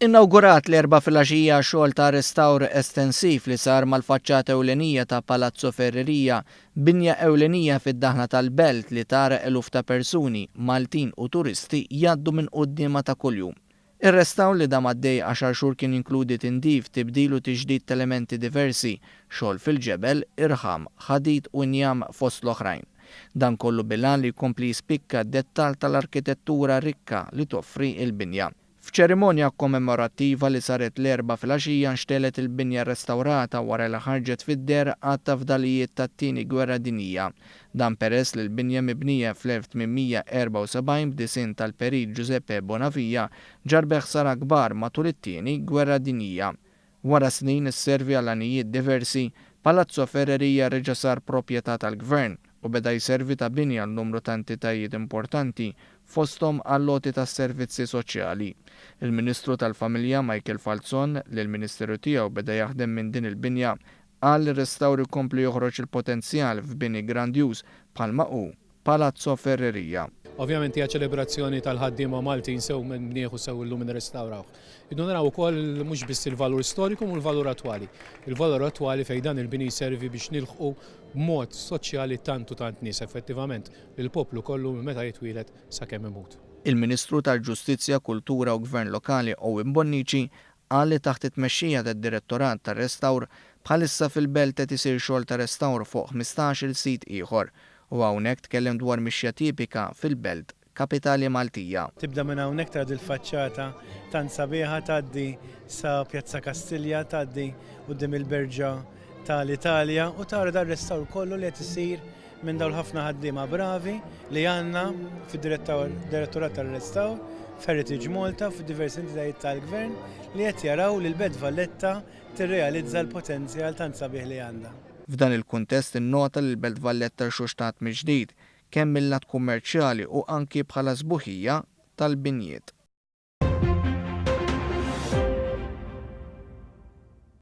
Inawgurat l-erba' filgħaxija xogħol ta' restawr estensiv li sar mal-faċċata ewlenija ta' Palazzo Ferreria, binja ewlenija fid-daħna tal-belt li tara eluf ta' persuni, Maltin u turisti jgħaddu minn qudiema ta' kuljum. Ir-restawr li dam għaddej 10 xhur kien jinkludi tindif, tibdil u tiġdid ta' elementi diversi, xogħol fil-ġebel, irħam, ħadid u njam fost l-oħrajn. Dan kollu bilan li jkompli jispikka d-dettal tal-arkitettura rikka li toffri il-binja. F'ċerimonja kommemorattiva li saret l-erba' filgħaxija nxtelet il-binja restawrata wara li ħarġet fid-der għad fdalijiet tat-tieni gwerra dinjija. Dan peress li l-binja mibnija fl-1874 b'disinn tal-Perit Giuseppe Bonavija ġarbeħ sara kbar matul it-tieni gwerra dinjija. Wara snin isservi għal anijiet diversi, Palazzo Ferreria reġa' sar proprjetà tal-Gvern u beda jservi ta' binja l-numru ta' entitajiet importanti fosthom għall-loti tas servizzi soċjali. Il-Ministru tal-Familja Michael Falzon li l-Ministeru tiegħu beda jaħdem minn din il-binja qal li restawr ikompli joħroġ il-potenzjal f'bini grandjuż bħalma hu Palazzo Ferreria. Ovvjament hija ċelebrazzjoni tal-ħaddiema Maltin sew minn nieħu sew illum nirrestawrawh. Idu naraw ukoll mhux biss il-valur storiku u l-valur attwali. Il-valur attwali fejn dan il-bini jservi biex nilħqu b'mod soċjali tant nies effettivament li l-poplu kollu meta jitwieled sakemm imut. Il-Ministru tal-Ġustizzja, Kultura u Gvern Lokali Owen Bonnici qal li taħt it-tmexxija tad-Direttorat tar-Restawr bħalissa fil-belt qed isir xogħol ta' restawr fuq 15-il sit ieħor u hawnhekk tkellem dwar mixja tipika fil-belt kapitali Maltija. Tibda minn hawnhekk tara il-faċċata tant sabiħa tgħaddi sa Pjazza Kastilja tgħaddi quddiem il-Berġa tal-Italja u tara dar restawr kollu li qed isir minn dawn ħafna ħaddiema bravi li għandna fid-Direttorat tar-Restawr f'Heritage Malta f'diversi entitajiet tal-Gvern li qed jaraw li l-Belt Valletta tirrealizza l-potenzjal tant sabiħ li għandha. F'dan il-kuntest innota li l-Belt Valletta xuxtat mill-ġdid kemm mill-lat kummerċjali u anki bħala sbuħija tal-binjiet.